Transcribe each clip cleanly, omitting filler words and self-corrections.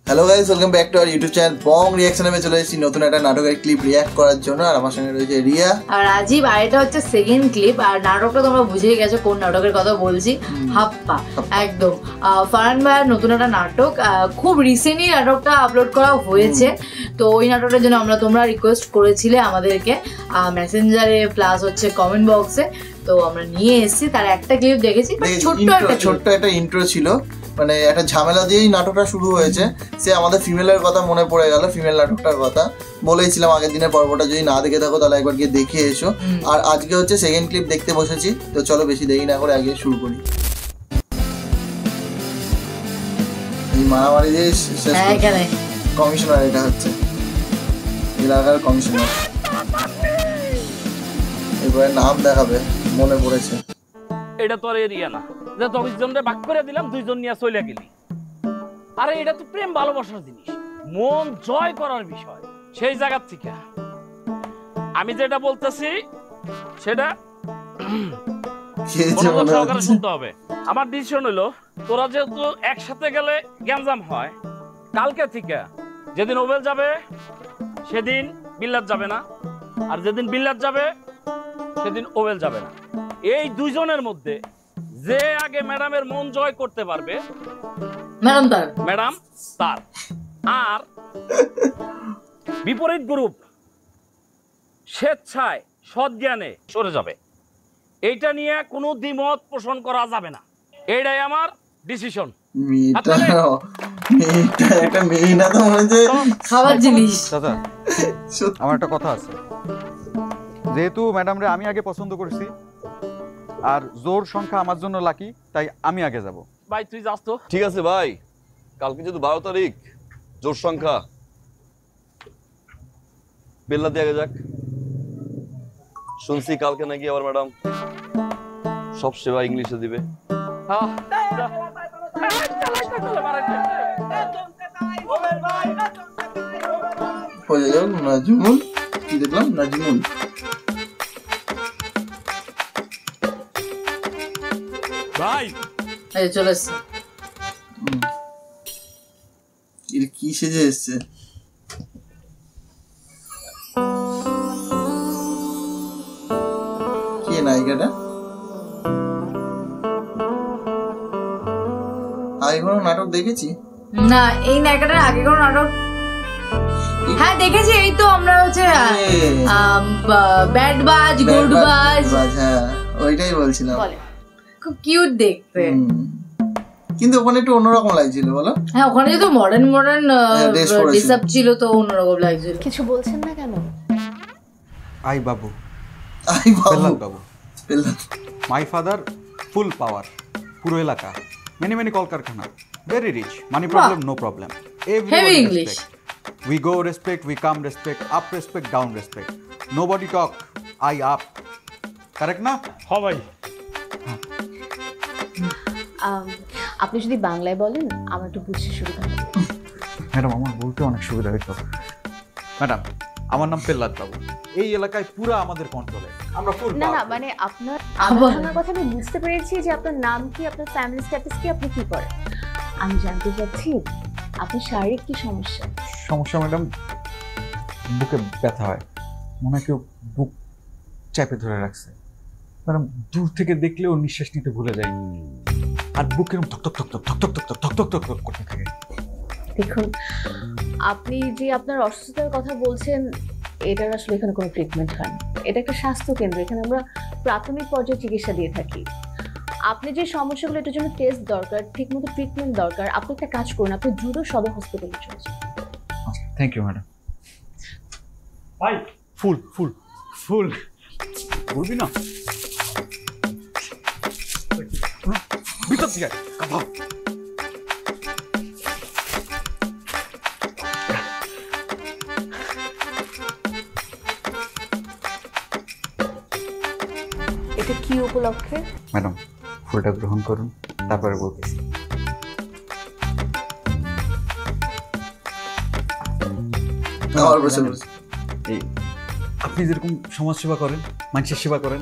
Hello guys, welcome back to our YouTube channel Bong রিঅ্যাকশনে। চলে এসেছি নতুন একটা নাটকের ক্লিপ রিঅ্যাক্ট করার জন্য। আর আমার সঙ্গে রয়েছে রিয়া আর রাজীব। আর এটা হচ্ছে সেকেন্ড ক্লিপ। আর নাটকটা তোমরা বুঝেই গেছো কোন নাটকের কথা বলছি। হাপ্পা, একদম ফারহান ভাইয়ের নতুন একটা নাটক। খুব রিসেন্টলি নাটকটা আপলোড করা হয়েছে। তো ওই নাটকটার জন্য তোমরা রিকোয়েস্ট করেছিলে আমাদেরকে মেসেঞ্জারে প্লাস হচ্ছে কমেন্ট বক্সে। তো আমরা নিয়ে এসেছি, তার একটা ক্লিপ দেখেছি। ছোট্ট একটা ইন্ট্রো ছিল, মানে একটা ঝামেলা দিয়েই নাটকটা শুরু হয়েছে। সে আমাদের ফিমেলের কথা মনে পড়ে গেল, ফিমেল নাটকটার কথা বলেছিলাম আগের দিনের পর্বটা। যদি না দেখে থাকো তাহলে একবার গিয়ে দেখে এসো। আর আজকে হচ্ছে সেকেন্ড ক্লিপ দেখতে বসেছি। তো চলো বেশি দেরি না করে আগে শুরু করি। এই মারামারি দিয়ে কমিশনার, এটা হচ্ছে এলাকার কমিশনার। এবারে নাম দেখাবে, মনে পড়েছে। এটা তো আর এরিয়া না যে 10 জনরে ভাগ করে দিলাম, 2 জন নিয়ে চলে গেলি। আরে এটা তো প্রেম ভালোবাসার জিনিস, মন জয় করার বিষয়। সেই জায়গা থেকে আমি যেটা বলতেছি সেটা সহকারে শুনতে হবে। আমার ডিসিশন হলো, তোরা যেহেতু একসাথে গেলে গ্যাঞ্জাম হয়, কালকে থেকে যেদিন ওবেল যাবে সেদিন বিল্লাত যাবে না, আর যেদিন বিল্লাত যাবে সেদিন ওবেল যাবে না। এই 2 জনের মধ্যে যে আগে ম্যাডামের মন জয় করতে পারবে ম্যাডাম তার। আর বিপরীত গ্রুপ স্বেচ্ছায় সজ্ঞানে সরে যাবে। এইটা নিয়ে কোনো দ্বিমত পোষণ করা যাবে না, এইটাই আমার ডিসিশন। খাবার জিনিস। দাদা আমার একটা কথা আছে, যেহেতু ম্যাডামরে আমি আগে পছন্দ করছি আর জোর সংখ্যা আমার জন্য লাকি, তাই আমি আগে যাব। ভাই তুই যাস তো। ঠিক আছে ভাই, কালকে যেহেতু 12 তারিখ, জোর সংখ্যা বেল্লা দিয়ে আগে যাক। শুনছি কালকে নাকি আবার ম্যাডাম সব সেবা ইংলিশে দিবে। নাজমুল, কি দেখলাম? নাজমুল ভাই চলে এসছে। কি সেজে এসছে? কে নায়িকাটা? আগে কোনো নাটক দেখেছি না, এই নায়িকাটার আগে কোনো নাটক হ্যাঁ দেখেছি। এই তো আমরা হচ্ছে ব্যাড বাজ, গুড বাজ। হ্যাঁ ওইটাই বলছিলাম। খুব কিউট দেখতে, কিন্তু ওখানে একটু অন্যরকম লাগছিল, বলো? হ্যাঁ ওখানে যেহেতু মডার্ন ড্রেসআপ ছিল তো অন্যরকম লাগছিল। কিছু বলছেন না কেন? I Babu, Babu my father, ফুল পাওয়ার, পুরো এলাকা, মেনি কলকারখানা, very rich, money problem no problem, heavy English. We go respect, we come respect, up respect, down respect. Nobody talk, I up. Correct না? হ্যাঁ ভাই। আপনি যদি বাংলায় বলেন আমার একটু বুঝতে সুবিধা হবে। ম্যাডাম আমার বলতে অনেক সুবিধা হইতো। ম্যাডাম আমার নাম পেল্লাত বাবু, এই এলাকায় পুরো আমাদের কন্ট্রোলে, আমরা ফুল। না মানে আপনার কথা আমি বুঝতে পেরেছি যে আপনার নাম কি, আপনার ফ্যামিলি স্ট্যাটাস কি, আপনি কি করেন। আমি জানতে চাচ্ছি আপনার শারীরিক কি সমস্যা? সমস্যা ম্যাডাম, বুকে ব্যথা হয়, মনে হয় কেউ বুক চাপে ধরে রাখছে। ম্যাডাম দূর থেকে দেখলেও নিঃশ্বাস নিতে ভুলে যাই, আর বুক এরকম ধক ধক ধক ধক ধক ধক ধক ধক ধক ধক করতে থাকে। দেখুন আপনি যে আপনার অসুস্থতার কথা বলছেন, এটার আসলে এখানে কোনো ট্রিটমেন্ট হয় না। এটা একটা স্বাস্থ্য কেন্দ্র, এখানে আমরা প্রাথমিক পর্যায়ে চিকিৎসা দিয়ে থাকি। আপনি যে সমস্যাগুলো, এটার জন্য টেস্ট দরকার, ঠিকমতো ট্রিটমেন্ট দরকার। আপনি একটা কাজ করুন, আপনি দ্রুত সদর হসপিটালে চলে যান। Thank you madam. ভাই ফুল ফুল ফুল বলবি না, ভিতর থেকে কথা। এটা কি উপলক্ষে? ম্যাডাম ফুলটা গ্রহণ করুন, তারপরে বলতেছি। আপনি যেরকম সমাজ সেবা করেন, মানুষের সেবা করেন,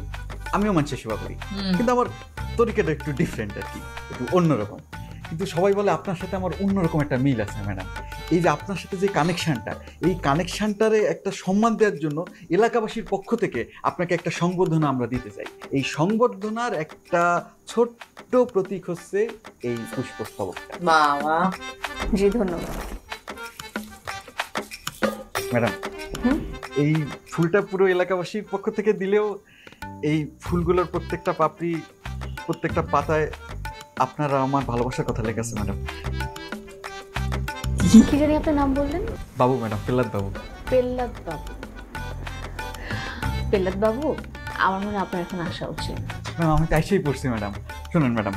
আমিও মানুষের সেবা করি, কিন্তু আমার তরিকাটা একটু ডিফারেন্ট আর কি, একটু অন্যরকম। কিন্তু সবাই বলে আপনার সাথে আমার অন্যরকম একটা মিল আছে ম্যাডাম। এই যে আপনার সাথে যে কানেকশনটা, এই কানেকশনটারে একটা সম্মান দেওয়ার জন্য এলাকাবাসীর পক্ষ থেকে আপনাকে একটা সংবর্ধনা আমরা দিতে চাই। এই সংবর্ধনার একটা ছোট্ট প্রতীক হচ্ছে এই পুষ্পস্তবকটা। বাবা, জি ধন্যবাদ। ম্যাডাম, এই ফুলটা পুরো এলাকাবাসীর পক্ষ থেকে দিলেও এই ফুলগুলোর প্রত্যেকটা পাপড়ি, প্রত্যেকটা পাতায় আপনারা আমার ভালোবাসার কথা লেখা আছে ম্যাডাম। কি জানি আপনার নাম বললেন? বাবু ম্যাডাম, পেল্লাদ বাবু। পেল্লাদ বাবু। পেল্লাদ বাবু, আমার মনে হয় আপনার এখন আসা উচিত। ম্যাম, আমি তাইছেই পড়ছি ম্যাডাম। শুনুন ম্যাডাম,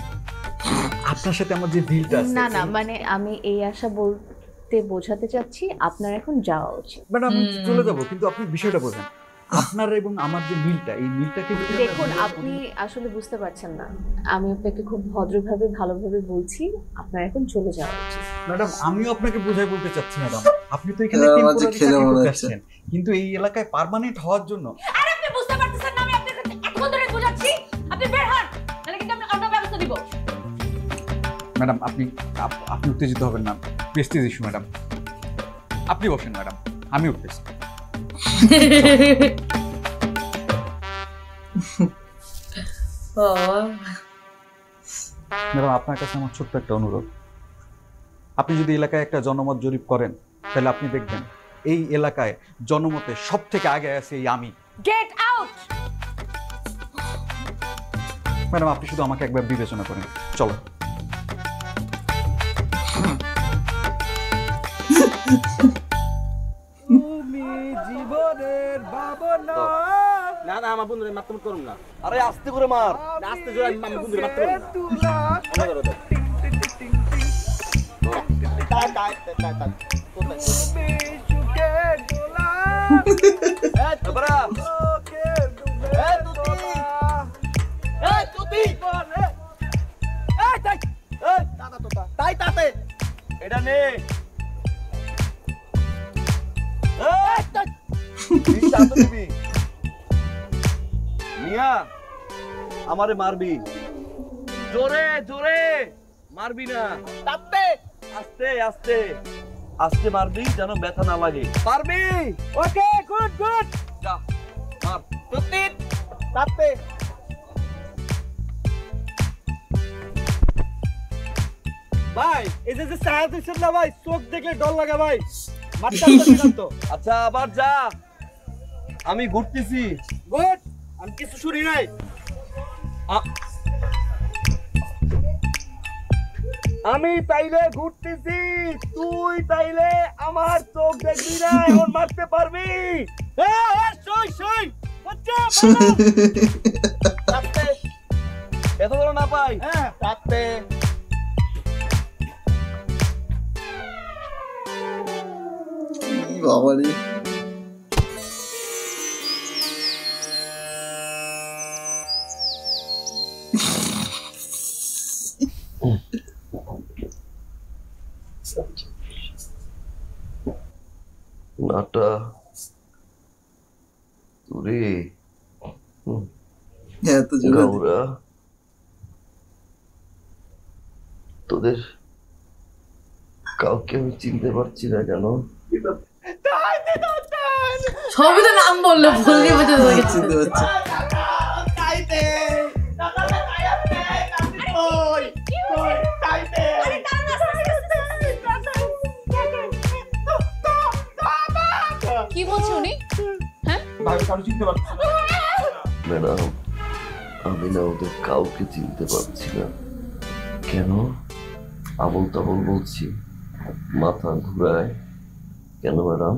আপনার সাথে আমার যে ডিলটা আছে। না না, মানে আমি এই আশা বলতে বোঝাতে চাচ্ছি আপনার এখন যাওয়া উচিত। ম্যাডাম, আমি চলে যাব, কিন্তু আপনি বিষয়টা বোঝেন। আপনার এবং আমার যে মিলটা, এই মিলটাকে দেখুন, আপনি আসলে বুঝতে পারছেন না। আমি আপনাকে খুব ভদ্রভাবে ভালোভাবে বলছি, আপনার এখন চলে যাওয়া উচিত। ম্যাডাম, আমিও আপনাকে বোঝাই বলতে চাচ্ছি ম্যাডাম, আপনি তো এখানে আমার যে টেম্পোরারি খেলে চাকরি মনে করতে হচ্ছে। আসছেন, কিন্তু এই এলাকায় পার্মানেন্ট হওয়ার জন্য। আর আপনি বুঝতে পারতেছেন না আমি আপনাকে এতক্ষণ ধরে বোঝাচ্ছি? আপনি বের হন, নাহলে কিন্তু আমি অন্য ব্যবস্থা দিব। ম্যাডাম, আপনি উত্তেজিত হবেন না, প্রেস্টিজ ইস্যু ম্যাডাম। আপনি বসেন ম্যাডাম, আমি উঠতেছি। ম্যাডাম, আপনার কাছে আমার ছোট্ট একটা অনুরোধ। আপনি যদি এলাকায় একটা জনমত জরিপ করেন, তাহলে আপনি দেখবেন এই এলাকায় জনমতে সব থেকে আগে আছে এই আমি। Get out. ম্যাডাম, আপনি শুধু আমাকে একবার বিবেচনা করেন। চলো। তুমি জীবনের ভাবনা। না না, আমার বন্ধুরে মারতে করুন না। আরে আস্তে করে মার, আস্তে জোরে আমার বন্ধুরে মারতে পারবো না। এটা নে মিয়া, আমারে মারবি, জোরে জোরে মারবি না, আস্তে আস্তে আস্তে আস্তে মারবি, যেন ব্যথা না লাগে। পারবি? ওকে, গুড গুড। যা মার। তাতে ভাই, এই যে সাহায্য দিচ্ছেন না ভাই, চোখ দেখলে ডর লাগে ভাই। মারতে পারছেন তো? আচ্ছা, আবার যা, আমি ঘুরতেছি। গুড, আমি কিছু শুনি নাই। আমি তাইলে ঘুরতেছি, তুই তাইলে আমার চোখ দেখবি না, এখন মারতে পারবি? এত বড় না পাই। তাতে বাবারে, নাটা তুরে এত জোরে গাউরা, তোদের কাউকে আমি চিনতে পারছি না কেন? সবই তো নাম বললো, বলতে বলতে চিনতে পারছি। কি বলছে উনি? ম্যাডাম, আমি না ওদের কাউকে চিনতে পারছি না। কেন? আবল তাবল বলছি, মাথা ঘুরায় কেন ম্যাডাম?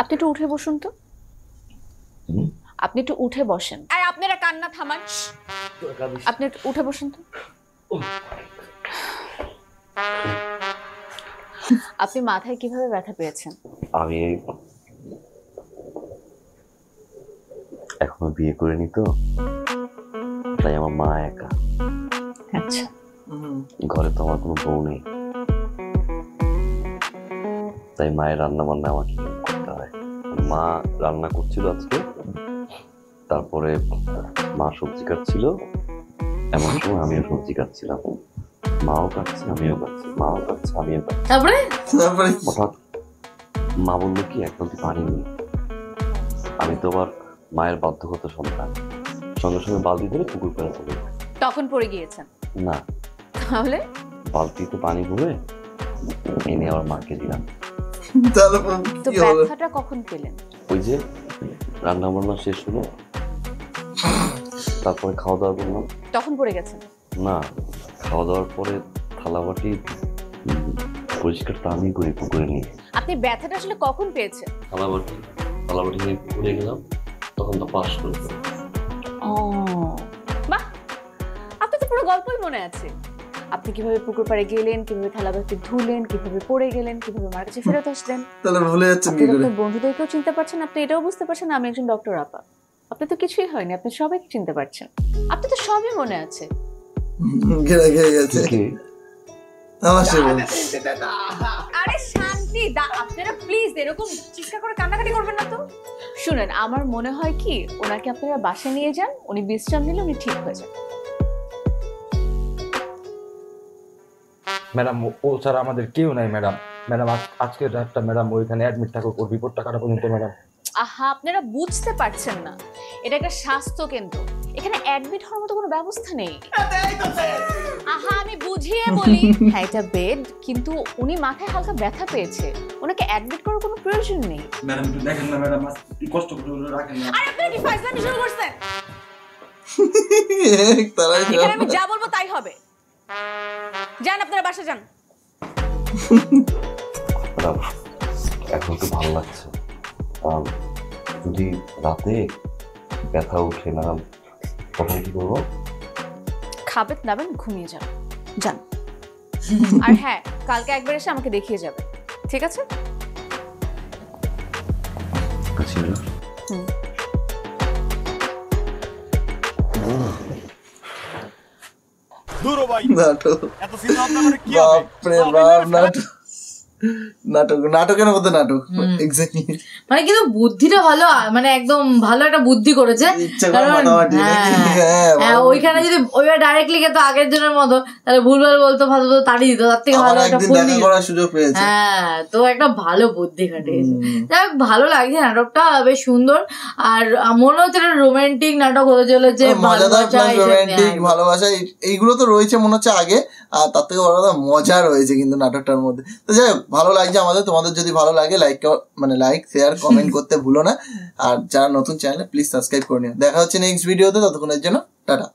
আপনি একটু উঠে বসুন তো। আপনি একটু উঠে বসেন। আর আপনারা কান্না থামান। আপনি একটু উঠে বসুন তো। আপনি মাথায় কিভাবে ব্যথা পেয়েছেন? আমি এখনো বিয়ে করিনি তো, তাই আমার মা একা। আচ্ছা, ঘরে তো আমার কোনো বউ নেই, তাই মায়ের রান্না বান্না আমাকে করতে হয়। মা রান্না করছিল আজকে, তারপরে মা সবজি কাটছিল, এমন সময় আমিও সবজি কাটছিলাম, মাও কাটছে আমিও কাটছি, মাও কাটছে আমিও কাটছি। তারপরে হঠাৎ মা বললো কি এক বালতি পানি নেই। আমি তো আবার মায়ের বাধ্যগত সন্তান, সঙ্গে সঙ্গে বালতি ধরে পুকুর পাড়ে চলে গেলাম। তখন পড়ে গিয়েছেন? না, তাহলে বালতিতে পানি ভরে এনে আবার মাকে দিলাম। তো ব্যথাটা কখন পেলেন? ওই যে রান্না বান্না শেষ হলো, তারপরে খাওয়া দাওয়া করলাম। তখন পড়ে গেছেন? না, খাওয়া দাওয়ার পরে থালা বাটি পরিষ্কার তো আমি করি পুকুরে নিয়ে। আপনি ব্যথাটা আসলে কখন পেয়েছেন? থালা বাটি নিয়ে পুকুরে গেলাম, তখন তো পাশ করে। ও বাহ, আপনার তো পুরো গল্পই মনে আছে। আপনি কিভাবে পুকুর পাড়ে গেলেন, কিভাবে থালা বাটি ধুলেন, কিভাবে পড়ে গেলেন, কিভাবে মার কাছে ফেরত আসলেন। তাহলে ভুলে যাচ্ছেন কি করে? আপনার বন্ধুদেরকেও চিনতে পারছেন, আপনি এটাও বুঝতে পারছেন আমি একজন ডক্টর আপা। আপনি তো কিছুই হয়নি, আপনি সবাইকে চিনতে পারছেন, আপনি তো সবই মনে আছে। ঘেরা গেছে আমার সে বল। আরে শান্তি দা, আপনারা প্লিজ এরকম চিৎকার করে কান্নাকাটি করবেন না তো। শুনেন, আমার মনে হয় কি ওনাকে আপনারা বাসায় নিয়ে যান, উনি বিশ্রাম নিলে উনি ঠিক হয়ে যান। ম্যাডাম ও ছাড়া আমাদের কেউ নাই ম্যাডাম। ম্যাডাম আজকের রাতটা ম্যাডাম ওইখানে অ্যাডমিট থাকুক, ওর রিপোর্টটা কাটা পর্যন্ত ম্যাডাম। আহা, আপনারা বুঝতে পারছেন না, এটা একটা স্বাস্থ্য কেন্দ্র, এখানে অ্যাডমিট হওয়ার মতো কোনো ব্যবস্থা নেই। আহা, আমি বুঝিয়ে বলি, হ্যাঁ এটা বেড, কিন্তু উনি মাথায় হালকা ব্যথা পেয়েছে, ওনাকে অ্যাডমিট করার কোনো প্রয়োজন নেই। ম্যাডাম একটু দেখেন না ম্যাডাম, কষ্ট করে রাখেন না। আরে আপনারা কি ফাইজলামি শুরু করছেন? তারাই এখানে আমি যা বলবো তাই হবে। যান, আপনারা বাসা যান। ম্যাডাম এখন তো ভালো লাগছে, যদি রাতে ব্যথা উঠে ম্যাডাম তখন কি করবো? খাবেন নাবেন, ঘুমিয়ে যাবেন, যান। আর হ্যাঁ, কালকে একবার এসে আমাকে দেখিয়ে যাবে, ঠিক আছে? দূর ভাই, নাটক, এত সিনেমা আপনার কি হবে? বাপরে বাপ, নাটকের মধ্যে নাটক এক্স্যাক্টলি। মানে কিন্তু বুদ্ধিটা ভালো, মানে একদম ভালো একটা বুদ্ধি করেছে। ওইখানে যদি ওইবার ডাইরেক্টলি খেতো আগের দিনের মতো, তাহলে ভুলভাল বলতো, ভালো তাড়িয়ে দিত, তার থেকে ভালো একটা ফোন করার সুযোগ পেয়েছে। হ্যাঁ, তো একটা ভালো বুদ্ধি খাটিয়েছে। যাই হোক, ভালো লাগছে নাটকটা, বেশ সুন্দর। আর মনে হচ্ছে একটা রোমান্টিক নাটক হতে চলেছে, মজাদার প্লাস রোমান্টিক, ভালোবাসা এইগুলো তো রয়েছে মনে হচ্ছে আগে, আর তার থেকে বড় কথা মজা রয়েছে কিন্তু নাটকটার মধ্যে। তো যাই হোক, ভালো লাগছে আমাদের। তোমাদের যদি ভালো লাগে লাইক শেয়ার কমেন্ট করতে ভুলো না। আর যারা নতুন চ্যানেলে প্লিজ সাবস্ক্রাইব করে নিও। দেখা হচ্ছে নেক্সট ভিডিওতে, ততক্ষণের জন্য টাটা।